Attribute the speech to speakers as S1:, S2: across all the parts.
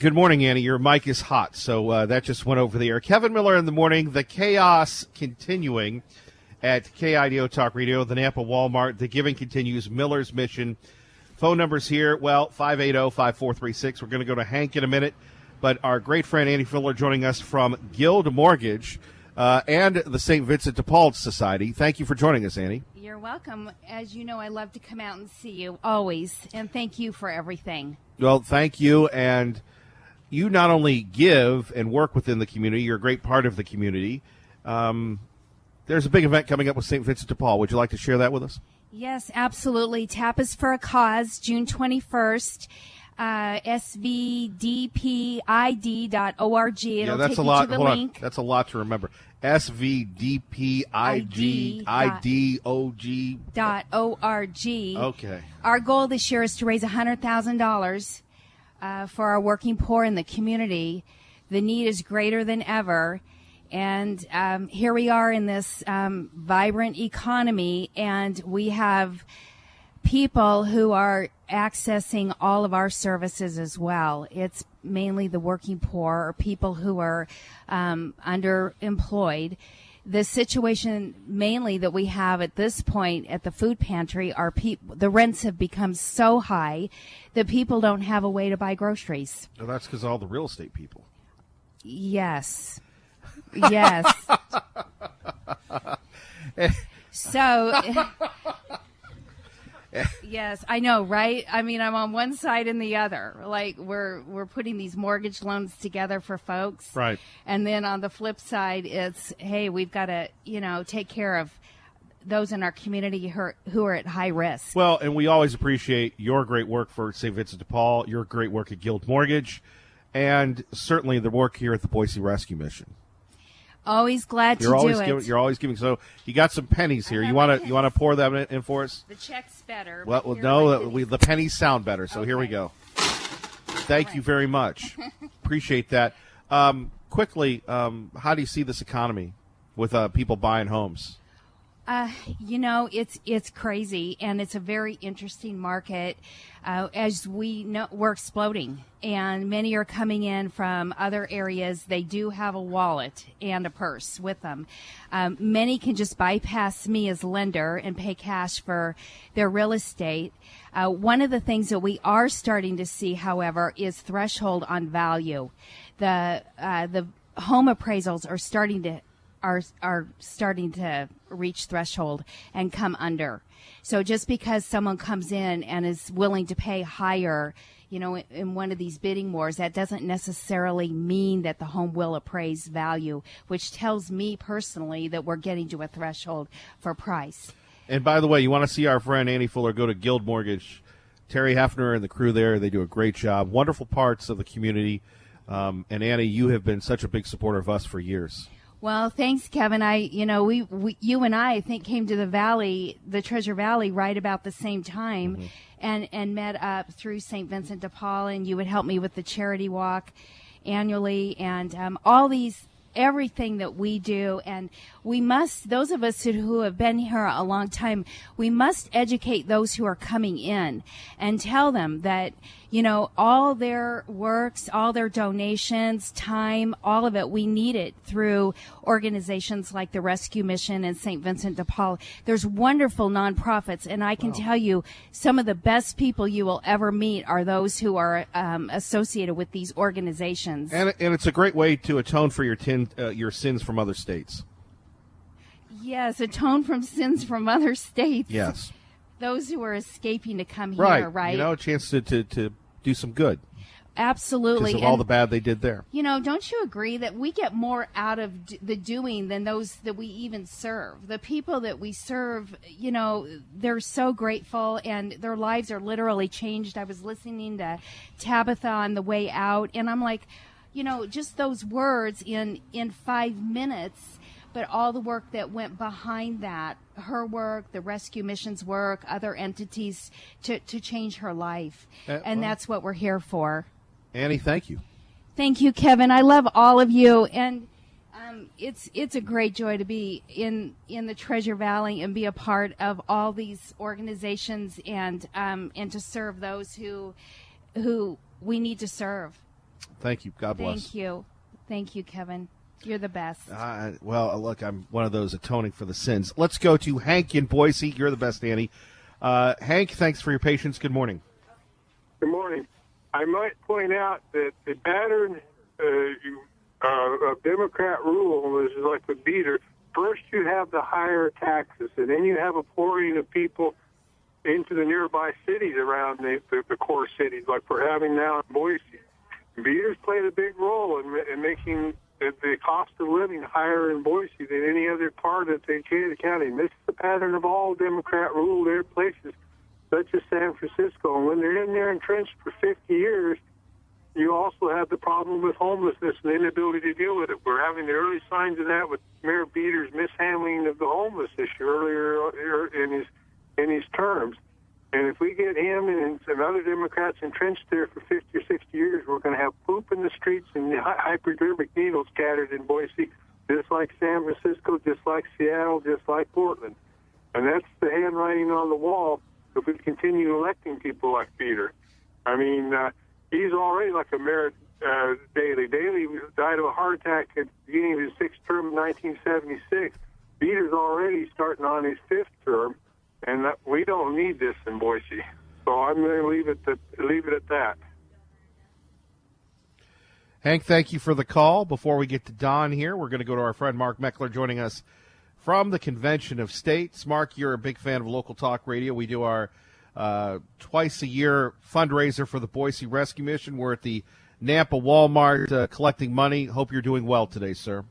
S1: Good morning, Annie. Your mic is hot, so that just went over the air. Kevin Miller in the morning. The chaos continuing at KIDO Talk Radio, the Nampa Walmart. The giving continues. Miller's Mission. Phone numbers here, 580-5436. We're going to go to Hank in a minute, but our great friend Annie Fuller joining us from Guild Mortgage and the St. Vincent de Paul Society. Thank you for joining us, Annie.
S2: You're welcome. As you know, I love to come out and see you, always, and thank you for everything.
S1: Well, thank you, and you not only give and work within the community, you're a great part of the community. There's a big event coming up with St. Vincent de Paul. Would you like to share that with us?
S2: Yes, absolutely. Tapas for a Cause, June 21st, svdpid.org. It'll take you to the link.
S1: That's a lot to remember. svdpid.org. Okay.
S2: Our goal this year is to raise $100,000 for our working poor in the community. The need is greater than ever. And here we are in this vibrant economy, and we have people who are accessing all of our services as well. It's mainly the working poor or people who are underemployed. The situation mainly that we have at this point at the food pantry are the rents have become so high that people don't have a way to buy groceries.
S1: Well, that's because all the real estate people.
S2: Yes. Yes. So, yes, I know, right? I mean, I'm on one side and the other. Like we're putting these mortgage loans together for folks.
S1: Right.
S2: And then on the flip side, it's, hey, we've got to, take care of those in our community who are at high risk.
S1: Well, and we always appreciate your great work for St. Vincent de Paul, your great work at Guild Mortgage, and certainly the work here at the Boise Rescue Mission.
S2: Always glad to do it.
S1: You're always giving. So you got some pennies here. You want to pour them in for us?
S2: The check's better.
S1: Well, no, the pennies sound better. So Here we go. Thank you very much. Appreciate that. Quickly, how do you see this economy with people buying homes?
S2: It's crazy, and it's a very interesting market. As we know, we're exploding, and many are coming in from other areas. They do have a wallet and a purse with them. Many can just bypass me as lender and pay cash for their real estate. One of the things that we are starting to see, however, is threshold on value. The home appraisals are starting to reach threshold and come under. So just because someone comes in and is willing to pay higher, in one of these bidding wars, that doesn't necessarily mean that the home will appraise value, which tells me personally that we're getting to a threshold for price.
S1: And by the way, you want to see our friend Annie Fuller, go to Guild Mortgage. Terry Hefner and the crew there, they do a great job. Wonderful parts of the community. And Annie, you have been such a big supporter of us for years.
S2: Well, thanks, Kevin. You and I think came to the Treasure Valley, right about the same time, and met up through St. Vincent de Paul, and you would help me with the charity walk annually, and everything that we do. And we must, those of us who have been here a long time, we must educate those who are coming in and tell them that, all their works, all their donations, time, all of it, we need it through organizations like the Rescue Mission and St. Vincent de Paul. There's wonderful nonprofits, and I can tell you some of the best people you will ever meet are those who are associated with these organizations.
S1: And it's a great way to atone for your sins from other states.
S2: Yes, atone from sins from other states.
S1: Yes.
S2: Those who are escaping to come here, right?
S1: A chance to do some good.
S2: Absolutely.
S1: Because of all the bad they did there.
S2: Don't you agree that we get more out of the doing than those that we even serve? The people that we serve, they're so grateful, and their lives are literally changed. I was listening to Tabitha on the way out, and I'm like, just those words in 5 minutes, but all the work that went behind that, her work, the Rescue Mission's work, other entities to change her life. And that's what we're here for.
S1: Annie, thank you.
S2: Thank you, Kevin. I love all of you. And it's a great joy to be in the Treasure Valley and be a part of all these organizations and to serve those who we need to serve.
S1: Thank you. God bless.
S2: Thank you, Kevin. You're the best.
S1: Well, look, I'm one of those atoning for the sins. Let's go to Hank in Boise. You're the best, Annie. Hank, thanks for your patience. Good morning.
S3: Good morning. I might point out that the pattern of Democrat rule is like a beater. First, you have the higher taxes, and then you have a pouring of people into the nearby cities around the core cities, like we're having now in Boise. Beaters played a big role in making the cost of living higher in Boise than any other part of Decatur County. And this is the pattern of all Democrat-ruled places, such as San Francisco. And when they're in there entrenched for 50 years, you also have the problem with homelessness and the inability to deal with it. We're having the early signs of that with Mayor Beater's mishandling of the homeless issue earlier in his terms. And if we get him and some other Democrats entrenched there for 50 or 60 years, we're going to have poop in the streets and hypodermic needles scattered in Boise, just like San Francisco, just like Seattle, just like Portland. And that's the handwriting on the wall if we continue electing people like Beater. I mean, he's already like a Mayor Daley. Daley died of a heart attack at the beginning of his sixth term in 1976. Beater's already starting on his fifth term. And we don't need this in Boise, so I'm going to leave it at that.
S1: Hank, thank you for the call. Before we get to Don here, we're going to go to our friend Mark Meckler joining us from the Convention of States. Mark, you're a big fan of Local Talk Radio. We do our twice-a-year fundraiser for the Boise Rescue Mission. We're at the Nampa Walmart collecting money. Hope you're doing well today, sir.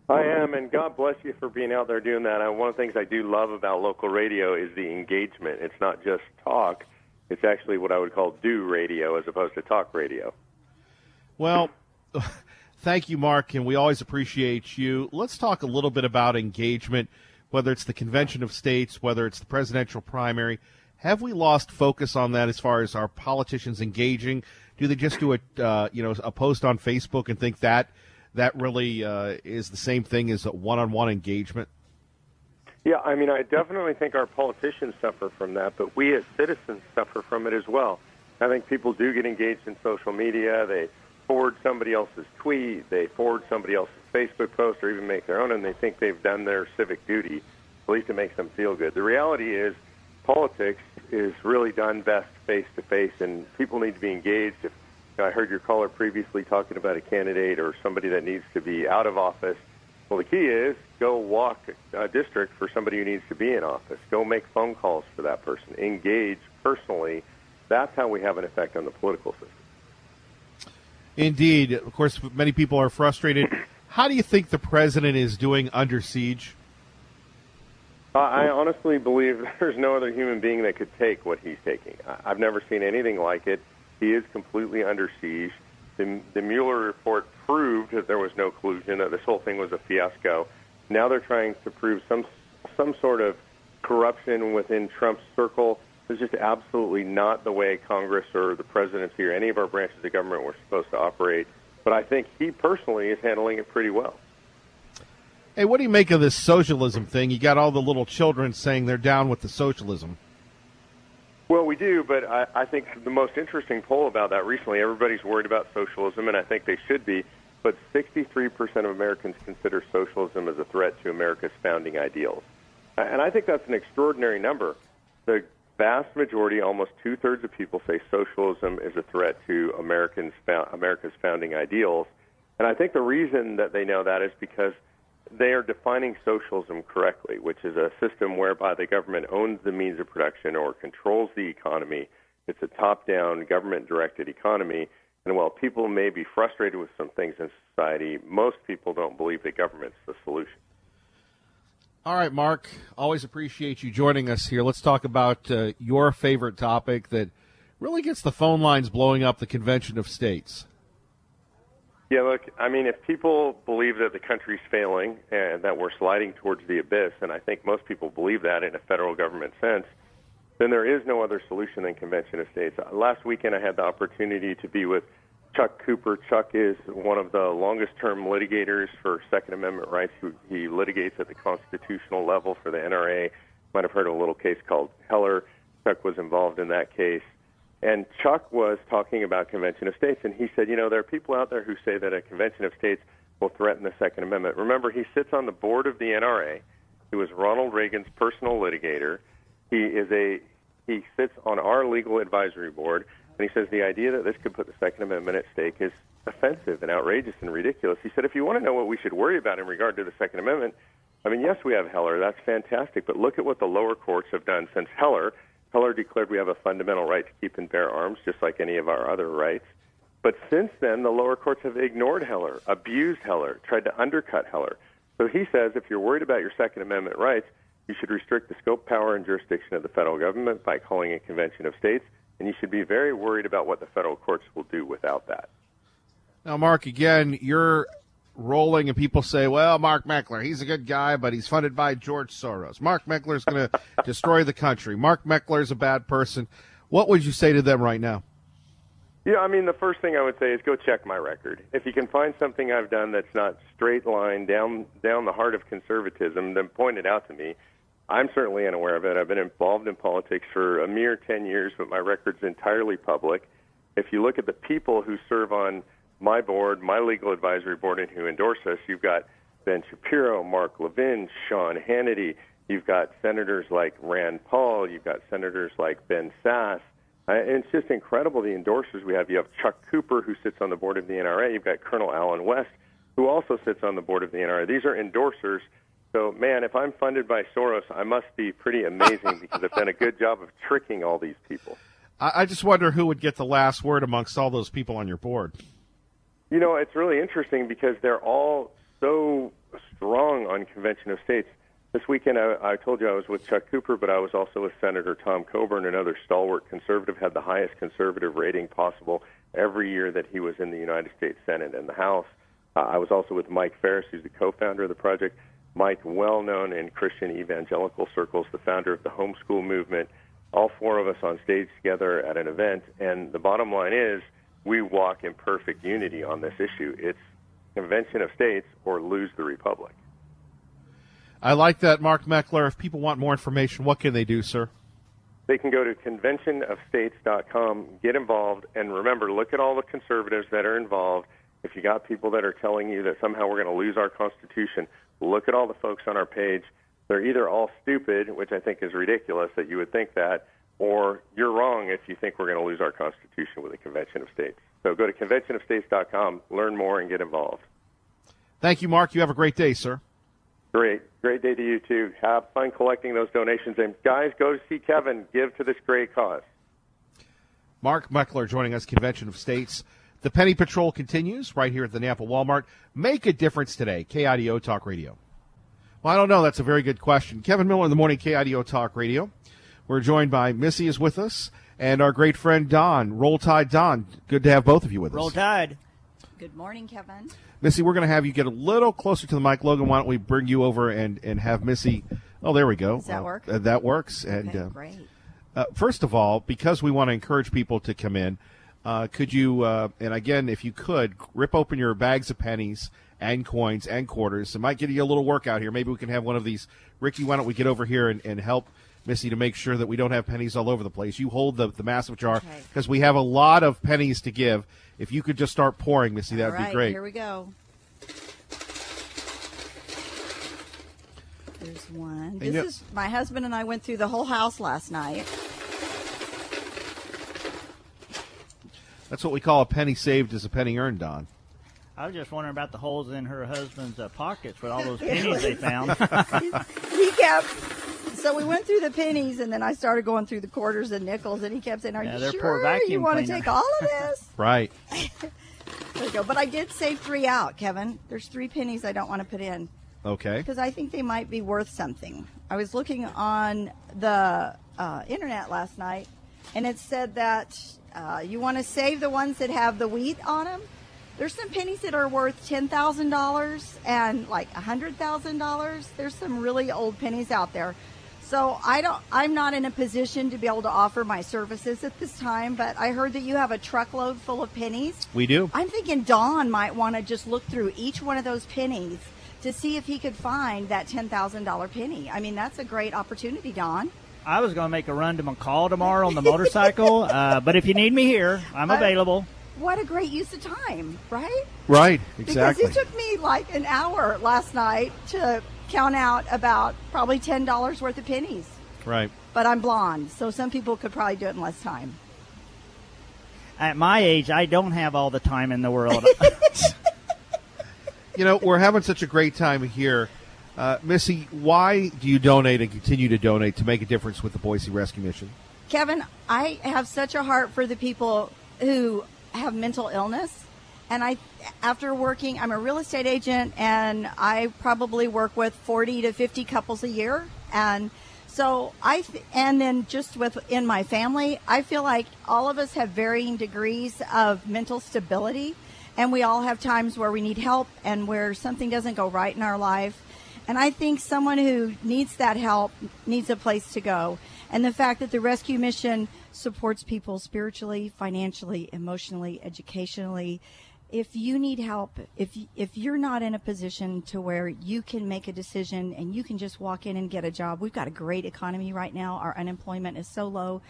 S4: I am, and God bless you for being out there doing that. One of the things I do love about local radio is the engagement. It's not just talk. It's actually what I would call do radio as opposed to talk radio.
S1: Well, thank you, Mark, and we always appreciate you. Let's talk a little bit about engagement, whether it's the Convention of States, whether it's the presidential primary. Have we lost focus on that as far as our politicians engaging? Do they just do a post on Facebook and think that really is the same thing as a one-on-one engagement?
S4: Yeah, I mean, I definitely think our politicians suffer from that, but we as citizens suffer from it as well. I think people do get engaged in social media. They forward somebody else's tweet, they forward somebody else's Facebook post, or even make their own, and they think they've done their civic duty. At least it makes them feel good. The reality is politics is really done best face-to-face, and people need to be engaged. I heard your caller previously talking about a candidate or somebody that needs to be out of office. Well, the key is go walk a district for somebody who needs to be in office. Go make phone calls for that person. Engage personally. That's how we have an effect on the political system.
S1: Indeed. Of course, many people are frustrated. How do you think the president is doing under siege?
S4: I honestly believe there's no other human being that could take what he's taking. I've never seen anything like it. He is completely under siege. The Mueller report proved that there was no collusion, that this whole thing was a fiasco. Now they're trying to prove some sort of corruption within Trump's circle. It's just absolutely not the way Congress or the presidency or any of our branches of government were supposed to operate. But I think he personally is handling it pretty well.
S1: Hey, what do you make of this socialism thing? You got all the little children saying they're down with the socialism.
S4: Well, we do, but I think the most interesting poll about that recently, everybody's worried about socialism, and I think they should be, but 63% of Americans consider socialism as a threat to America's founding ideals. And I think that's an extraordinary number. The vast majority, almost two-thirds of people say socialism is a threat to America's founding ideals. And I think the reason that they know that is because they are defining socialism correctly, which is a system whereby the government owns the means of production or controls the economy. It's a top-down, government-directed economy. And while people may be frustrated with some things in society, most people don't believe that government's the solution.
S1: All right, Mark, always appreciate you joining us here. Let's talk about your favorite topic that really gets the phone lines blowing up, the Convention of States.
S4: Yeah, look, I mean, if people believe that the country's failing and that we're sliding towards the abyss, and I think most people believe that in a federal government sense, then there is no other solution than Convention of States. Last weekend I had the opportunity to be with Chuck Cooper. Chuck is one of the longest-term litigators for Second Amendment rights. He litigates at the constitutional level for the NRA. You might have heard of a little case called Heller. Chuck was involved in that case. And Chuck was talking about Convention of States, and he said, you know, there are people out there who say that a Convention of States will threaten the Second Amendment. Remember, he sits on the board of the NRA. He was Ronald Reagan's personal litigator. He sits on our legal advisory board, and he says the idea that this could put the Second Amendment at stake is offensive and outrageous and ridiculous. He said, if you want to know what we should worry about in regard to the Second Amendment, I mean, yes, we have Heller. That's fantastic. But look at what the lower courts have done since Heller. Heller declared we have a fundamental right to keep and bear arms, just like any of our other rights. But since then, the lower courts have ignored Heller, abused Heller, tried to undercut Heller. So he says if you're worried about your Second Amendment rights, you should restrict the scope, power, and jurisdiction of the federal government by calling a Convention of States, and you should be very worried about what the federal courts will do without that.
S1: Now, Mark, again, you're rolling, and people say, well, Mark Meckler, he's a good guy, but he's funded by George Soros. Mark Meckler is going to destroy the country. Mark Meckler is a bad person. What would you say to them right now?
S4: Yeah, I mean, the first thing I would say is go check my record. If you can find something I've done that's not straight line down the heart of conservatism, then point it out to me. I'm certainly unaware of it. I've been involved in politics for a mere 10 years, but my record's entirely public. If you look at the people who serve on my board, my legal advisory board, and who endorse us, you've got Ben Shapiro, Mark Levin, Sean Hannity. You've got senators like Rand Paul. You've got senators like Ben Sass. And it's just incredible, the endorsers we have. You have Chuck Cooper, who sits on the board of the NRA. You've got Colonel Alan West, who also sits on the board of the NRA. These are endorsers. So, man, if I'm funded by Soros, I must be pretty amazing because I've done a good job of tricking all these people.
S1: I just wonder who would get the last word amongst all those people on your board.
S4: You know, it's really interesting because they're all so strong on Convention of States. This weekend, I told you I was with Chuck Cooper, but I was also with Senator Tom Coburn, another stalwart conservative, had the highest conservative rating possible every year that he was in the United States Senate and the House. I was also with Mike Ferris, who's the co-founder of the project. Mike, well known in Christian evangelical circles, the founder of the homeschool movement. All four of us on stage together at an event. And the bottom line is we walk in perfect unity on this issue. It's Convention of States or lose the Republic.
S1: I like that, Mark Meckler. If people want more information, what can they do, sir?
S4: They can go to conventionofstates.com, get involved, and remember, look at all the conservatives that are involved. If you got people that are telling you that somehow we're going to lose our Constitution, look at all the folks on our page. They're either all stupid, which I think is ridiculous that you would think that, or you're wrong if you think we're going to lose our Constitution with a Convention of States. So go to conventionofstates.com, learn more, and get involved.
S1: Thank you, Mark. You have a great day, sir.
S4: Great day to you, too. Have fun collecting those donations. And, guys, go to see Kevin. Give to this great cause.
S1: Mark Meckler joining us, Convention of States. The Penny Patrol continues right here at the Nampa Walmart. Make a difference today. KIDO Talk Radio. Well, I don't know. That's a very good question. Kevin Miller in the morning, KIDO Talk Radio. We're joined by Missy is with us and our great friend Don. Roll Tide, Don. Good to have both of you with us.
S5: Roll Tide.
S6: Good morning, Kevin.
S1: Missy, we're going to have you get a little closer to the mic. Logan, why don't we bring you over and have Missy? Oh, there we go.
S6: Does that work?
S1: That works. And
S6: Okay, great.
S1: First of all, because we want to encourage people to come in, could you, and again, if you could, rip open your bags of pennies and coins and quarters. It might give you a little workout here. Maybe we can have one of these. Ricky, why don't we get over here and help Missy to make sure that we don't have pennies all over the place. You hold the massive jar because we have a lot of pennies to give. If you could just start pouring, Missy, that would be great.
S6: Here we go. There's one. This is my husband and I went through the whole house last night.
S1: That's what we call a penny saved is a penny earned, Don.
S5: I was just wondering about the holes in her husband's pockets with all those pennies they found.
S6: He kept. So we went through the pennies, and then I started going through the quarters and nickels, and he kept saying, "Are you
S5: they're
S6: sure
S5: poor vacuum
S6: you want to
S5: cleaner.
S6: take all of this?"
S1: Right.
S6: There we go. But I did save 3 out, Kevin. There's 3 pennies I don't want to put in
S1: Okay.
S6: because I think they might be worth something. I was looking on the internet last night, and it said that you want to save the ones that have the wheat on them. There's some pennies that are worth $10,000 and like $100,000. There's some really old pennies out there. So I'm not in a position to be able to offer my services at this time, but I heard that you have a truckload full of pennies.
S1: We do.
S6: I'm thinking Don might want to just look through each one of those pennies to see if he could find that $10,000 penny. I mean, that's a great opportunity, Don.
S5: I was going to make a run to McCall tomorrow on the motorcycle, but if you need me here, I'm available.
S6: What a great use of time, right?
S1: Right, exactly.
S6: Because it took me like an hour last night to count out about probably $10 worth of pennies.
S1: Right.
S6: But I'm blonde, so some people could probably do it in less time.
S5: At my age, I don't have all the time in the world.
S1: We're having such a great time here. Missy, why do you donate and continue to donate to make a difference with the Boise Rescue Mission?
S6: Kevin, I have such a heart for the people who have mental illness. And I'm a real estate agent, and I probably work with 40 to 50 couples a year. And so and then just within my family, I feel like all of us have varying degrees of mental stability, and we all have times where we need help and where something doesn't go right in our life. And I think someone who needs that help needs a place to go. And the fact that the Rescue Mission supports people spiritually, financially, emotionally, educationally. If you need help, if you're not in a position to where you can make a decision and you can just walk in and get a job, we've got a great economy right now. Our unemployment is so low.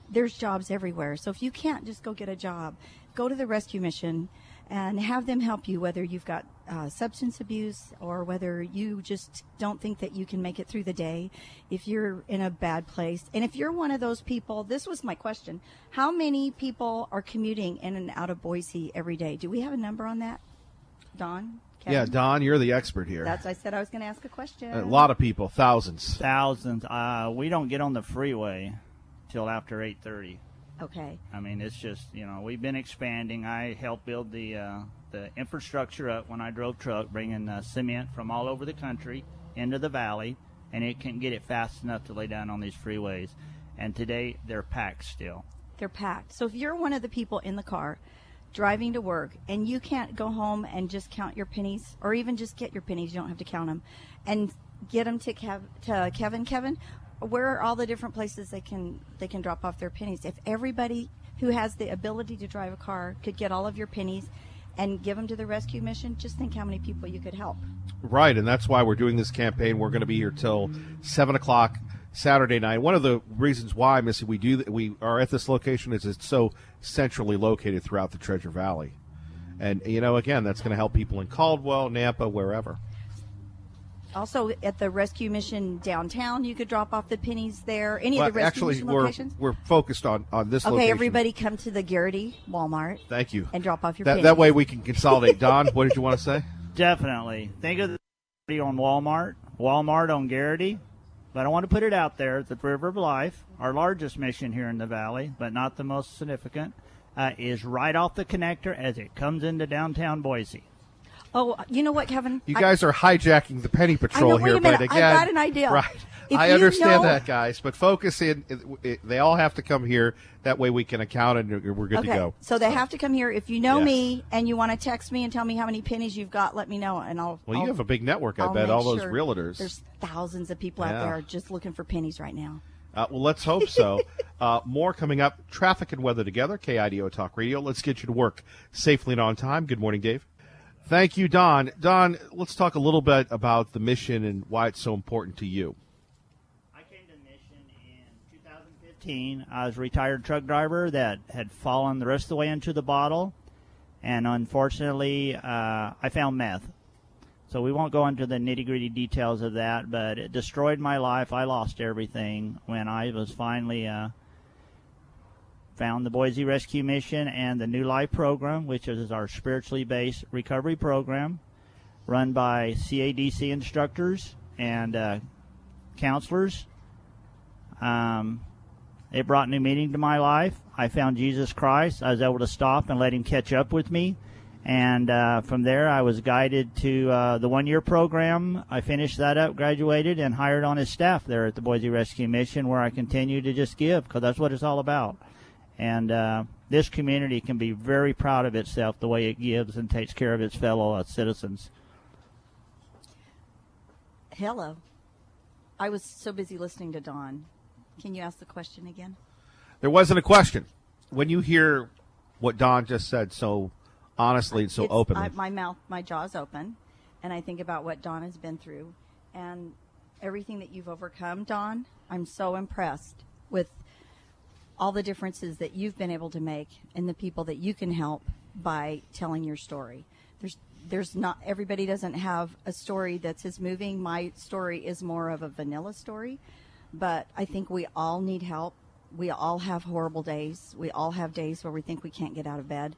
S6: There's jobs everywhere. So if you can't just go get a job, go to the Rescue Mission and have them help you, whether you've got substance abuse or whether you just don't think that you can make it through the day, if you're in a bad place. And if you're one of those people, this was my question, how many people are commuting in and out of Boise every day? Do we have a number on that, Don? Kevin?
S1: Yeah, Don, you're the expert here.
S6: I said I was going to ask a question.
S1: A lot of people, thousands.
S5: Thousands. We don't get on the freeway till after 8:30.
S6: Okay.
S5: I mean, it's just, we've been expanding. I helped build the infrastructure up when I drove truck, bringing cement from all over the country into the valley, and it can't get it fast enough to lay down on these freeways. And today, they're packed still.
S6: They're packed. So if you're one of the people in the car driving to work and you can't go home and just count your pennies, or even just get your pennies, you don't have to count them, and get them to Kevin, where are all the different places they can drop off their pennies? If everybody who has the ability to drive a car could get all of your pennies and give them to the Rescue Mission, just think how many people you could help.
S1: Right, and that's why we're doing this campaign. We're going to be here till 7 o'clock Saturday night. One of the reasons why, Missy, we are at this location is it's so centrally located throughout the Treasure Valley. And, again, that's going to help people in Caldwell, Nampa, wherever.
S6: Also, at the Rescue Mission downtown, you could drop off the pennies there. Any of the Rescue Mission locations?
S1: We're focused on this location.
S6: Okay, everybody come to the Garrity Walmart.
S1: Thank you.
S6: And drop off your pennies.
S1: That way we can consolidate. Don, what did you want to say?
S5: Definitely. Think of the on Walmart on Garrity. But I want to put it out there that the River of Life, our largest mission here in the valley, but not the most significant, is right off the connector as it comes into downtown Boise.
S6: Oh, you know what, Kevin?
S1: You guys are hijacking the Penny Patrol here,
S6: but
S1: again,
S6: I got an idea.
S1: Right. I understand that, guys, but focus in. They all have to come here. That way we can account and we're good to go.
S6: So they have to come here. If you know me and you want to text me and tell me how many pennies you've got, let me know, and I'll.
S1: Well, you have a big network, I bet. All those realtors.
S6: There's thousands of people out there just looking for pennies right now.
S1: Well, let's hope so. More coming up. Traffic and weather together. KIDO Talk Radio. Let's get you to work safely and on time. Good morning, Dave. Thank you, Don. Don, let's talk a little bit about the mission and why it's so important to you.
S5: I came to the mission in 2015. I was a retired truck driver that had fallen the rest of the way into the bottle, and unfortunately, I found meth. So we won't go into the nitty-gritty details of that, but it destroyed my life. I lost everything when I was finally found the Boise Rescue Mission and the New Life program, which is our spiritually based recovery program run by CADC instructors and counselors. It brought new meaning to my life. I found Jesus Christ. I was able to stop and let him catch up with me. And from there, I was guided to the one-year program. I finished that up, graduated, and hired on as staff there at the Boise Rescue Mission, where I continue to just give, because that's what it's all about. And this community can be very proud of itself, the way it gives and takes care of its fellow citizens.
S6: Hello. I was so busy listening to Don. Can you ask the question again?
S1: There wasn't a question. When you hear what Don just said so honestly and so openly.
S6: My jaw's open, and I think about what Don has been through. And everything that you've overcome, Dawn. I'm so impressed with all the differences that you've been able to make and the people that you can help by telling your story. There's not, everybody doesn't have a story that's as moving. My story is more of a vanilla story, but I think we all need help. We all have horrible days. We all have days where we think we can't get out of bed.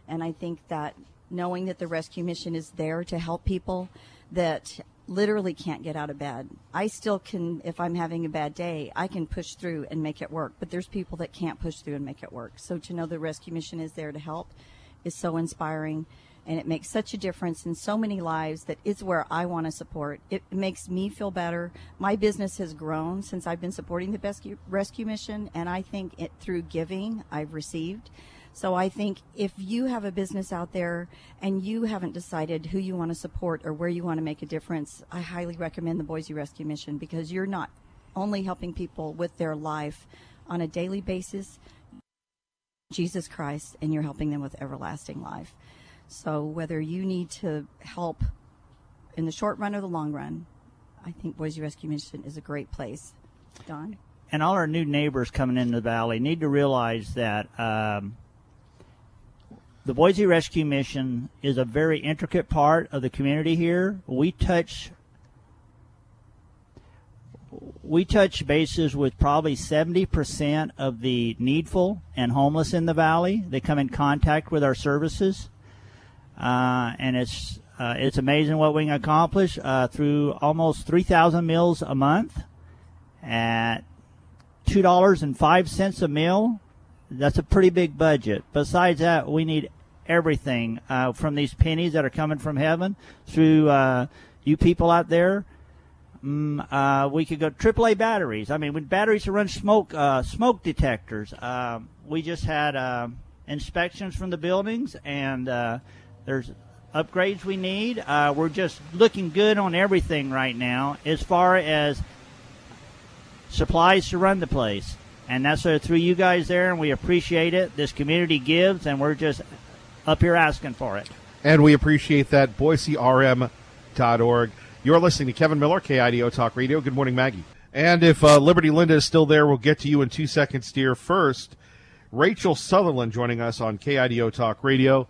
S6: And I think that knowing that the rescue mission is there to help people that literally can't get out of bed. I still can, if I'm having a bad day, I can push through and make it work. But there's people that can't push through and make it work. So to know the rescue mission is there to help is so inspiring. And it makes such a difference in so many lives that it's where I want to support. It makes me feel better. My business has grown since I've been supporting the rescue mission, and I think it through giving I've received. So I think if you have a business out there and you haven't decided who you want to support or where you want to make a difference, I highly recommend the Boise Rescue Mission, because you're not only helping people with their life on a daily basis, Jesus Christ, and you're helping them with everlasting life. So whether you need to help in the short run or the long run, I think Boise Rescue Mission is a great place. Don?
S5: And all our new neighbors coming into the valley need to realize that the Boise Rescue Mission is a very intricate part of the community here. We touch bases with probably 70% of the needful and homeless in the valley. They come in contact with our services. And it's amazing what we can accomplish through almost 3,000 meals a month at $2.05 a meal. That's a pretty big budget. Besides that, we need everything from these pennies that are coming from heaven through you people out there. We could go AAA batteries. I mean, with batteries to run smoke detectors. We just had inspections from the buildings, and there's upgrades we need. We're just looking good on everything right now as far as supplies to run the place. And that's through you guys there, and we appreciate it. This community gives, and we're just up here asking for it.
S1: And we appreciate that. BoiseRM.org. You're listening to Kevin Miller, KIDO Talk Radio. Good morning, Maggie. And if Liberty Linda is still there, we'll get to you in 2 seconds, dear. First, Rachel Sutherland joining us on KIDO Talk Radio.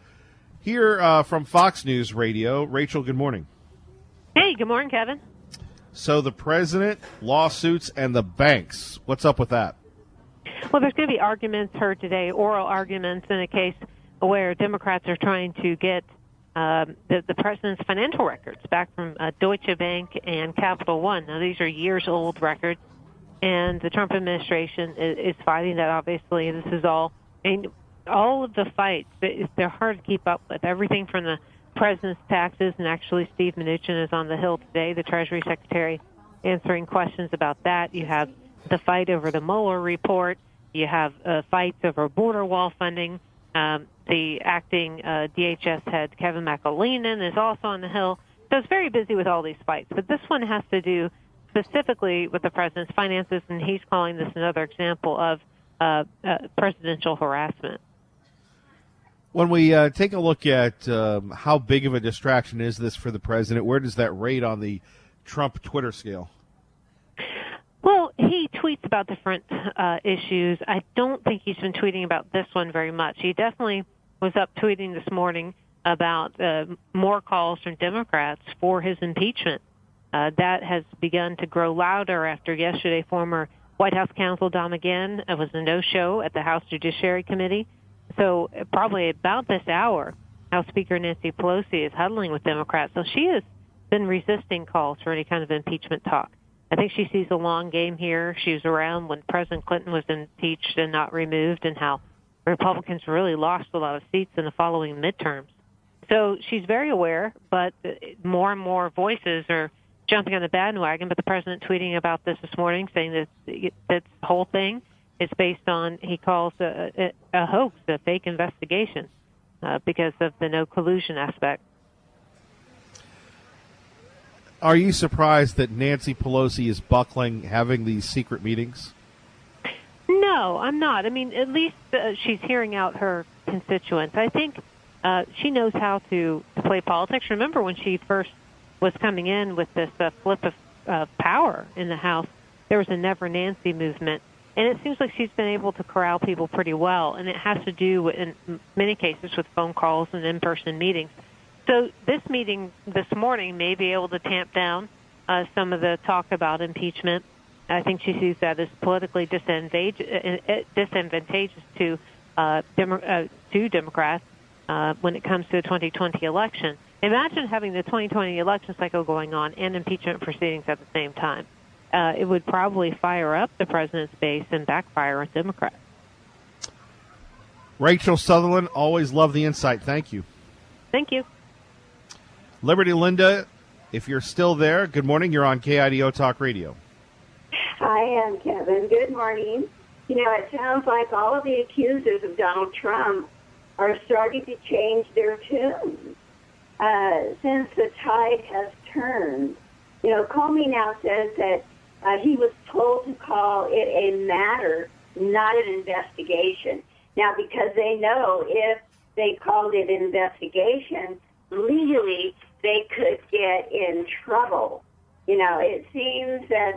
S1: Here from Fox News Radio. Rachel, good morning.
S7: Hey, good morning, Kevin.
S1: So the president, lawsuits, and the banks. What's up with that?
S7: Well, there's going to be arguments heard today, oral arguments in a case where Democrats are trying to get the president's financial records back from Deutsche Bank and Capital One. Now, these are years-old records, and the Trump administration is fighting that, obviously. This is all of the fights, they're hard to keep up with. Everything from the president's taxes, and actually Steve Mnuchin is on the Hill today, the Treasury Secretary, answering questions about that. You have the fight over the Mueller report. You have fights over border wall funding. The acting DHS head, Kevin McAleenan, is also on the Hill. So it's very busy with all these fights. But this one has to do specifically with the president's finances, and he's calling this another example of presidential harassment.
S1: When we take a look at how big of a distraction is this for the president, where does that rate on the Trump Twitter scale?
S7: Well, he tweets about different issues. I don't think he's been tweeting about this one very much. He definitely was up tweeting this morning about more calls from Democrats for his impeachment. That has begun to grow louder after yesterday former White House counsel Don McGahn was a no-show at the House Judiciary Committee. So probably about this hour, House Speaker Nancy Pelosi is huddling with Democrats. So she has been resisting calls for any kind of impeachment talk. I think she sees a long game here. She was around when President Clinton was impeached and not removed, and how Republicans really lost a lot of seats in the following midterms. So she's very aware, but more and more voices are jumping on the bandwagon. But the president tweeting about this morning, saying that this whole thing is based on, he calls a hoax, a fake investigation, because of the no collusion aspect.
S1: Are you surprised that Nancy Pelosi is buckling, having these secret meetings?
S7: No, I'm not. I mean, at least she's hearing out her constituents. I think she knows how to play politics. Remember when she first was coming in with this flip of power in the House, there was a Never Nancy movement. And it seems like she's been able to corral people pretty well, and it has to do, in many cases, with phone calls and in-person meetings. So this meeting this morning may be able to tamp down some of the talk about impeachment. I think she sees that as politically disadvantageous to Democrats when it comes to the 2020 election. Imagine having the 2020 election cycle going on and impeachment proceedings at the same time. It would probably fire up the president's base and backfire on Democrats.
S1: Rachel Sutherland, always love the insight. Thank you.
S7: Thank you.
S1: Liberty Linda, if you're still there, good morning. You're on KIDO Talk Radio.
S8: Hi, I'm Kevin. Good morning. You know, it sounds like all of the accusers of Donald Trump are starting to change their tune since the tide has turned. You know, Comey now says that he was told to call it a matter, not an investigation. Now, because they know if they called it an investigation, legally they could get in trouble. You know, it seems that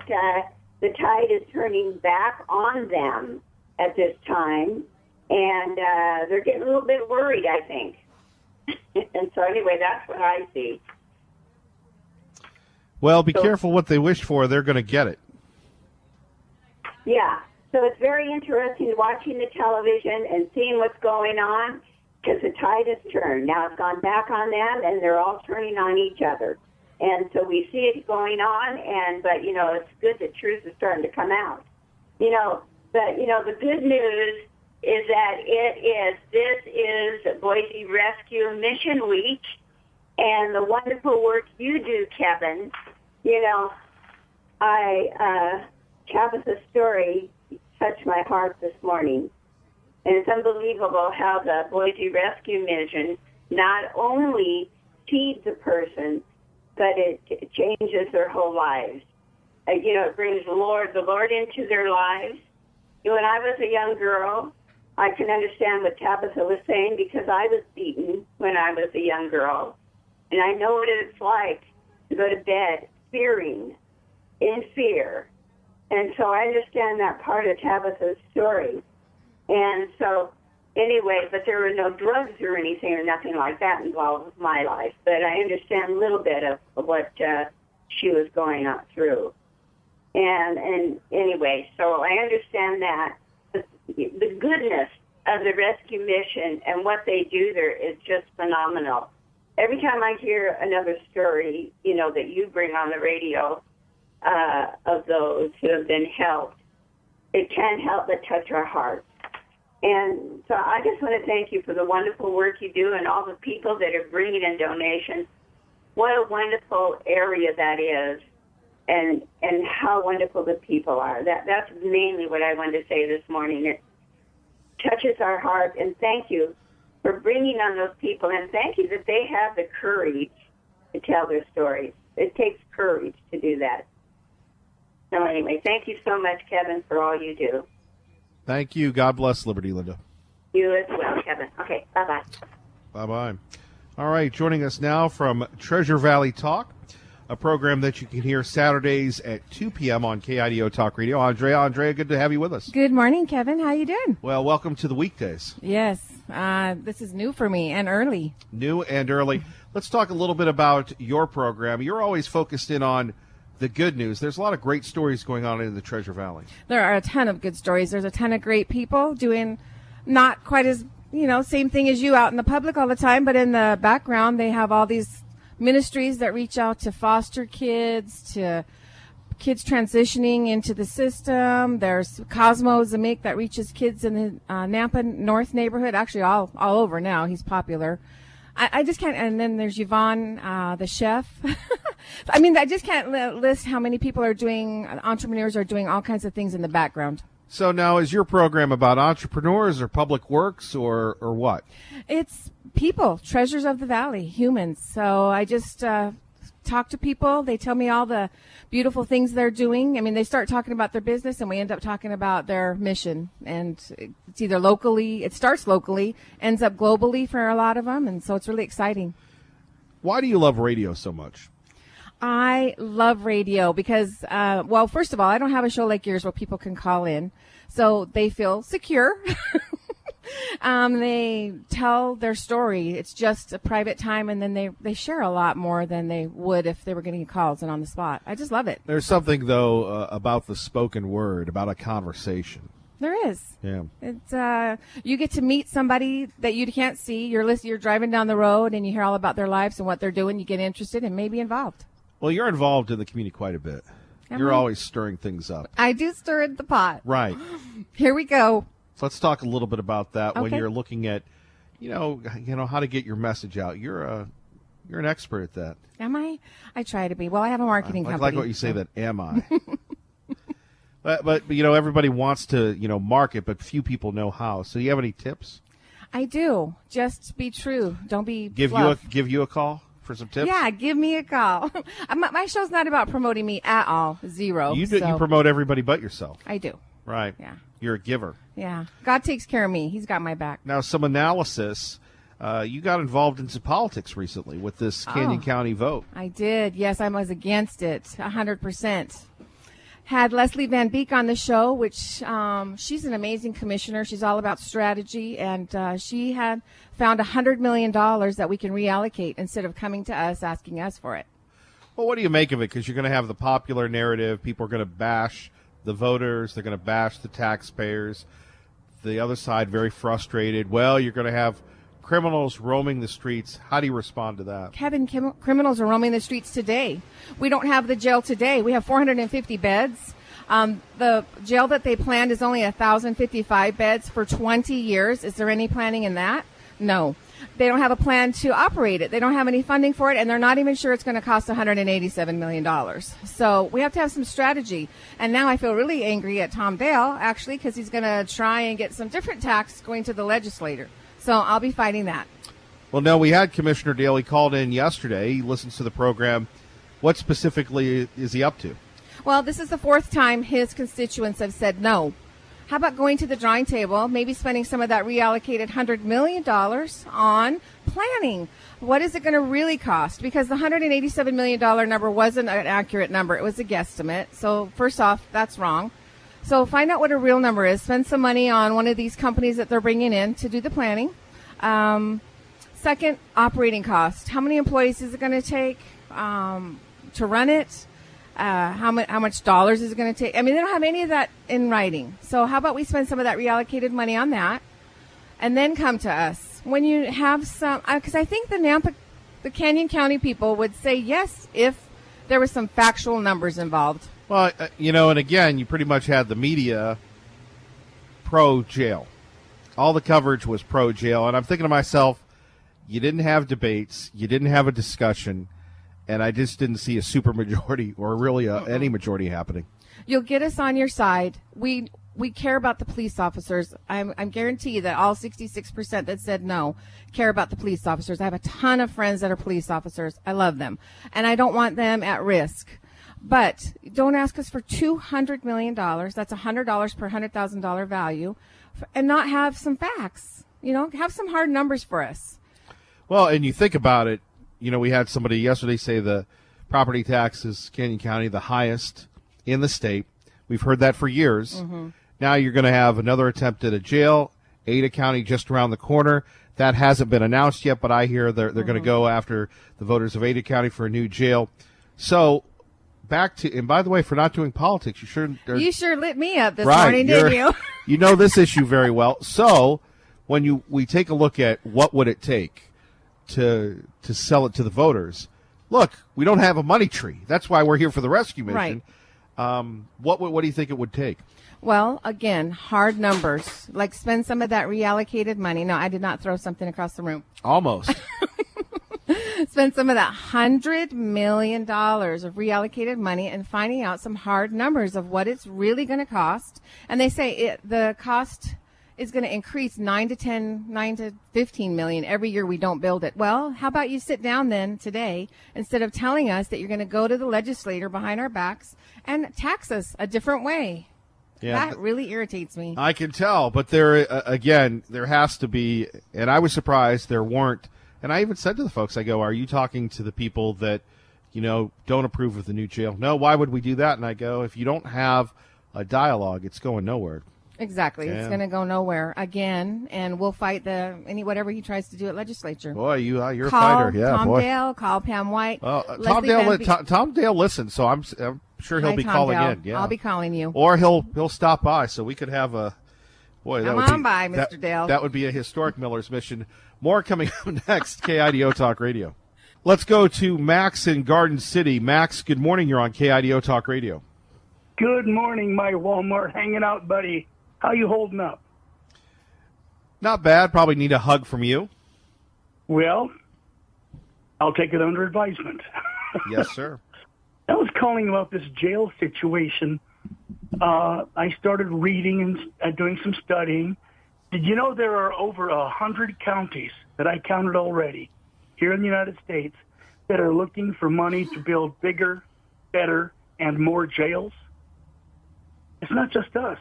S8: the tide is turning back on them at this time, and they're getting a little bit worried, I think. And so anyway, that's what I see.
S1: Well, be careful what they wish for. They're going to get it.
S8: Yeah. So it's very interesting watching the television and seeing what's going on because the tide has turned. Now it's gone back on them, and they're all turning on each other. And so we see it going on, but, you know, it's good that truth is starting to come out. You know, but, you know, the good news is that this is Boise Rescue Mission Week, and the wonderful work you do, Kevin. You know, Tabitha's story touched my heart this morning. And it's unbelievable how the Boise Rescue Mission not only feeds a person, but it changes their whole lives. You know, it brings the Lord into their lives. When I was a young girl, I can understand what Tabitha was saying because I was beaten when I was a young girl. And I know what it's like to go to bed fearing, in fear. And so I understand that part of Tabitha's story. And so, anyway, but there were no drugs or anything or nothing like that involved with my life. But I understand a little bit of what she was going on through. And anyway, so I understand that the goodness of the rescue mission and what they do there is just phenomenal. Every time I hear another story, you know, that you bring on the radio of those who have been helped, it can't help but touch our hearts. And so I just want to thank you for the wonderful work you do and all the people that are bringing in donations. What a wonderful area that is, and how wonderful the people are. That's mainly what I wanted to say this morning. It touches our heart, and thank you for bringing on those people, and thank you that they have the courage to tell their stories. It takes courage to do that. So anyway, thank you so much, Kevin, for all you do.
S1: Thank you. God bless Liberty, Linda.
S8: You as well, Kevin. Okay, bye-bye.
S1: Bye-bye. All right, joining us now from Treasure Valley Talk, a program that you can hear Saturdays at 2 p.m. on KIDO Talk Radio. Andrea, good to have you with us.
S9: Good morning, Kevin. How you doing?
S1: Well, welcome to the weekdays.
S9: Yes, this is new for me and early.
S1: New and early. Let's talk a little bit about your program. You're always focused in on the good news. There's a lot of great stories going on in the Treasure Valley.
S9: There are a ton of good stories. There's a ton of great people doing not quite as, same thing as you out in the public all the time, but in the background they have all these ministries that reach out to foster kids, to kids transitioning into the system. There's Cosmo Zamik that reaches kids in the Nampa North neighborhood, actually all over now. He's popular. I just can't, and then there's Yvonne, the chef. I mean, I just can't list how many people entrepreneurs are doing all kinds of things in the background.
S1: So now, is your program about entrepreneurs or public works or what?
S9: It's people, treasures of the valley, humans. So I just talk to people. They tell me all the beautiful things they're doing. I mean, they start talking about their business and we end up talking about their mission. And it's either it starts locally, ends up globally for a lot of them. And so it's really exciting.
S1: Why do you love radio so much?
S9: I love radio because, well, first of all, I don't have a show like yours where people can call in, so they feel secure. They tell their story. It's just a private time, and then they share a lot more than they would if they were getting calls and on the spot. I just love it.
S1: There's something, though, about the spoken word, about a conversation.
S9: There is.
S1: Yeah.
S9: It's you get to meet somebody that you can't see. You're driving down the road, and you hear all about their lives and what they're doing. You get interested and maybe involved.
S1: Well, you're involved in the community quite a bit. You're always stirring things up.
S9: I do stir the pot.
S1: Right.
S9: Here we go.
S1: So let's talk a little bit about that when
S9: Okay.
S1: you're looking at, you know how to get your message out. You're an expert at that.
S9: Am I? I try to be. Well, I have a marketing
S1: I
S9: company.
S1: like what you say. That am I? but everybody wants to market, but few people know how. So do you have any tips?
S9: I do. Just be true. Don't be
S1: Give
S9: fluff.
S1: you a call for some tips.
S9: Yeah, give me a call. My show's not about promoting me at all. Zero.
S1: You
S9: so
S1: promote everybody but yourself.
S9: I do.
S1: Right.
S9: Yeah.
S1: You're a giver.
S9: Yeah. God takes care of me. He's got my back.
S1: Now, some analysis. You got involved in some politics recently with this Canyon County vote.
S9: I did. Yes, I was against it 100%. Had Leslie Van Beek on the show, which she's an amazing commissioner. She's all about strategy, and she had found $100 million that we can reallocate instead of coming to us asking us for it.
S1: Well, what do you make of it? Because you're going to have the popular narrative. People are going to bash the voters. They're going to bash the taxpayers. The other side, very frustrated. Well, you're going to have criminals roaming the streets. How do you respond to that?
S9: Kevin, criminals are roaming the streets today. We don't have the jail today. We have 450 beds. The jail that they planned is only 1,055 beds for 20 years. Is there any planning in that? No. They don't have a plan to operate it. They don't have any funding for it, and they're not even sure it's going to cost $187 million. So we have to have some strategy. And now I feel really angry at Tom Dale, actually, because he's going to try and get some different tax going to the legislator. So I'll be fighting that.
S1: Well, no, we had Commissioner Dale. He called in yesterday. He listens to the program. What specifically is he up to?
S9: Well, this is the fourth time his constituents have said no. How about going to the drawing table, maybe spending some of that reallocated $100 million on planning? What is it going to really cost? Because the $187 million number wasn't an accurate number. It was a guesstimate. So first off, that's wrong. So find out what a real number is. Spend some money on one of these companies that they're bringing in to do the planning. Second, operating cost. How many employees is it going to take to run it? How much dollars is it going to take? I mean, they don't have any of that in writing. So how about we spend some of that reallocated money on that and then come to us when you have some, because I think the Canyon County people would say yes if there was some factual numbers involved.
S1: Well, and again, you pretty much had the media pro-jail. All the coverage was pro-jail. And I'm thinking to myself, you didn't have debates. You didn't have a discussion. And I just didn't see a supermajority or really any majority happening.
S9: You'll get us on your side. We care about the police officers. I'm guarantee that all 66% that said no care about the police officers. I have a ton of friends that are police officers. I love them. And I don't want them at risk. But don't ask us for $200 million. That's $100 per $100,000 value, and not have some facts. Have some hard numbers for us.
S1: Well, and you think about it, we had somebody yesterday say the property tax is Canyon County the highest in the state. We've heard that for years. Mm-hmm. Now you're going to have another attempt at a jail, Ada County just around the corner. That hasn't been announced yet, but I hear they're going to go after the voters of Ada County for a new jail. So back to, and by the way, for not doing politics, you sure
S9: lit me up this morning, didn't you?
S1: You know this issue very well. So when we take a look at what would it take to sell it to the voters, look, we don't have a money tree. That's why we're here for the rescue mission.
S9: Right.
S1: What do you think it would take?
S9: Well, again, hard numbers. Like spend some of that reallocated money. No, I did not throw something across the room.
S1: Almost.
S9: Spend some of that $100 million of reallocated money and finding out some hard numbers of what it's really going to cost. And they say the cost is going to increase 9 to 15 million every year we don't build it. Well, how about you sit down then today instead of telling us that you're going to go to the legislator behind our backs and tax us a different way? Yeah, that really irritates me.
S1: I can tell, but there has to be, and I was surprised there weren't. And I even said to the folks, I go, are you talking to the people that, don't approve of the new jail. No, why would we do that? And I go, if you don't have a dialogue, it's going nowhere.
S9: Exactly. It's
S1: Yeah.
S9: going to go nowhere again, and we'll fight whatever he tries to do at legislature.
S1: Boy, you're a
S9: Call
S1: fighter. Yeah,
S9: Tom
S1: boy.
S9: Dale, call Pam White.
S1: Tom
S9: Leslie
S1: Dale,
S9: Van Be-
S1: Tom Dale listens, so I'm sure he'll
S9: Hi,
S1: be
S9: Tom
S1: calling
S9: Dale.
S1: in. Yeah,
S9: I'll be calling you.
S1: or he'll stop by, so we could have a boy. That
S9: Come
S1: would
S9: on
S1: be,
S9: by,
S1: that-
S9: Mr. Dale.
S1: That would be a historic Miller's mission. More coming up next. KIDO Talk Radio. Let's go to Max in Garden City. Max, good morning. You're on KIDO Talk Radio.
S10: Good morning, my Walmart hanging out buddy. How you holding up?
S1: Not bad. Probably need a hug from you.
S10: Well, I'll take it under advisement.
S1: Yes, sir.
S10: I was calling about this jail situation. I started reading and doing some studying. Did you know there are over 100 counties that I counted already here in the United States that are looking for money to build bigger, better, and more jails? It's not just us.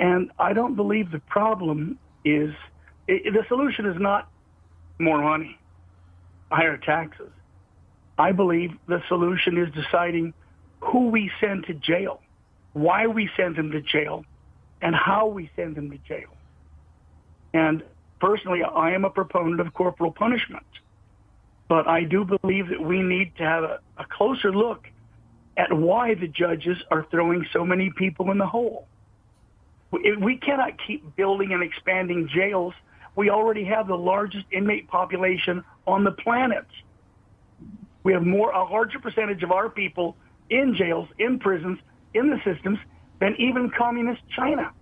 S10: And I don't believe the problem is, the solution is not more money, higher taxes. I believe the solution is deciding who we send to jail, why we send them to jail, and how we send them to jail. And personally, I am a proponent of corporal punishment. But I do believe that we need to have a closer look at why the judges are throwing so many people in the hole. We cannot keep building and expanding jails. We already have the largest inmate population on the planet. We have a larger percentage of our people in jails, in prisons, in the systems than even communist China.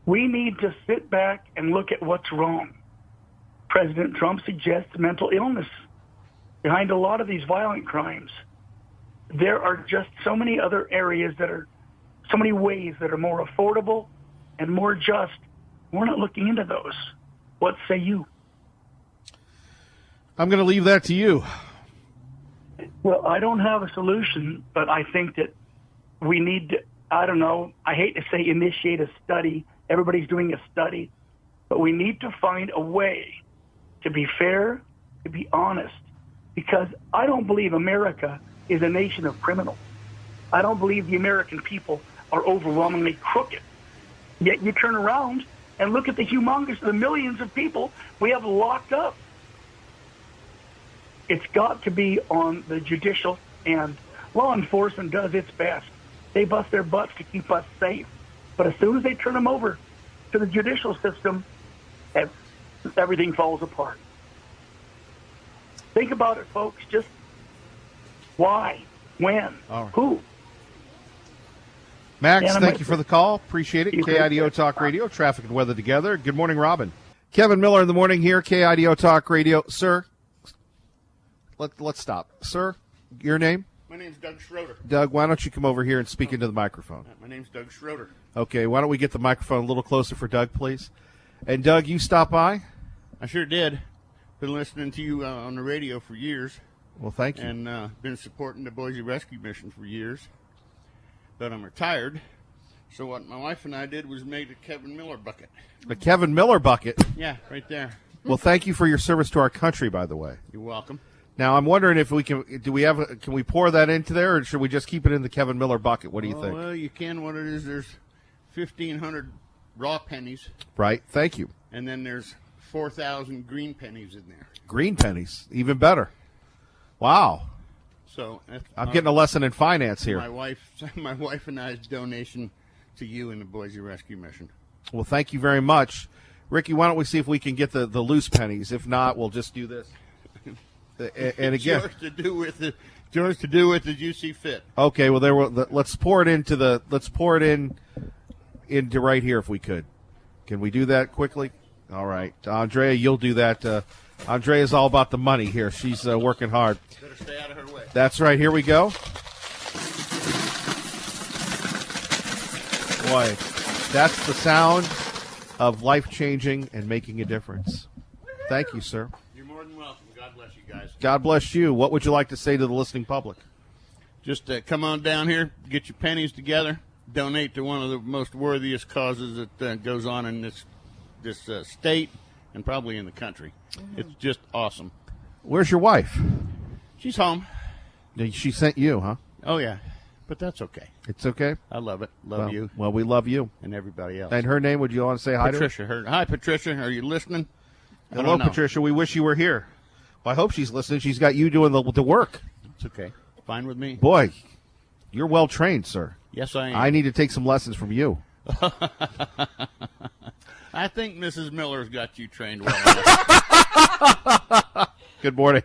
S10: We need to sit back and look at what's wrong. President Trump suggests mental illness behind a lot of these violent crimes. There are just so many other areas so many ways that are more affordable and more just. We're not looking into those. What say you?
S1: I'm going to leave that to you.
S10: Well, I don't have a solution, but I think that we need to, I hate to say initiate a study. Everybody's doing a study. But we need to find a way to be fair, to be honest, because I don't believe America is a nation of criminals. I don't believe the American people are overwhelmingly crooked. Yet you turn around and look at the millions of people we have locked up. It's got to be on the judicial end. Law enforcement does its best. They bust their butts to keep us safe. But as soon as they turn them over to the judicial system, everything falls apart. Think about it, folks. Just why, when, who?
S1: Max, thank you for the call. Appreciate it. KIDO Talk Radio, traffic and weather together. Good morning, Robin. Kevin Miller in the morning here, KIDO Talk Radio. Sir, let's stop. Sir, your name?
S11: My name's Doug Schroeder.
S1: Doug, why don't you come over here and speak into the microphone?
S11: My name's Doug Schroeder.
S1: Okay, why don't we get the microphone a little closer for Doug, please? And, Doug, you stopped by?
S11: I sure did. Been listening to you on the radio for years.
S1: Well, thank you.
S11: And been supporting the Boise Rescue Mission for years. But I'm retired. So what my wife and I did was made a Kevin Miller bucket.
S1: The Kevin Miller bucket?
S11: Yeah, right there.
S1: Well, thank you for your service to our country, by the way.
S11: You're welcome.
S1: Now, I'm wondering if we can we pour that into there, or should we just keep it in the Kevin Miller bucket? What do you think?
S11: Well, you can. What it is, there's 1,500 raw pennies.
S1: Right. Thank you.
S11: And then there's 4,000 green pennies in there.
S1: Green pennies. Even better. Wow.
S11: So
S1: I'm getting a lesson in finance here.
S11: My wife and I's donation to you and the Boise Rescue Mission.
S1: Well, thank you very much. Ricky, why don't we see if we can get the loose pennies? If not, we'll just do this. And again,
S11: yours to do with as you see fit.
S1: Okay, well let's pour it into right here if we could. Can we do that quickly? All right, Andrea, you'll do that. Andrea's all about the money here. She's working hard.
S11: Better stay out of her way.
S1: That's right. Here we go. Boy, that's the sound of life-changing and making a difference. Thank you, sir.
S11: You're more than welcome. God bless you guys.
S1: God bless you. What would you like to say to the listening public?
S11: Just come on down here, get your pennies together, donate to one of the most worthiest causes that goes on in this state and probably in the country. Mm-hmm. It's just awesome.
S1: Where's your wife?
S11: She's home.
S1: She sent you, huh?
S11: Oh, yeah. But that's okay.
S1: It's okay.
S11: I love it. Love you.
S1: Well, we love you.
S11: And everybody else.
S1: And her name, would you want to say hi
S11: Patricia.
S1: to her?
S11: Hi, Patricia. Are you listening?
S1: Hello, Patricia. We wish you were here. Well, I hope she's listening. She's got you doing the work.
S11: It's okay. Fine with me.
S1: Boy, you're well trained, sir.
S11: Yes, I am.
S1: I need to take some lessons from you.
S11: I think Mrs. Miller's got you trained well enough.
S1: Good morning.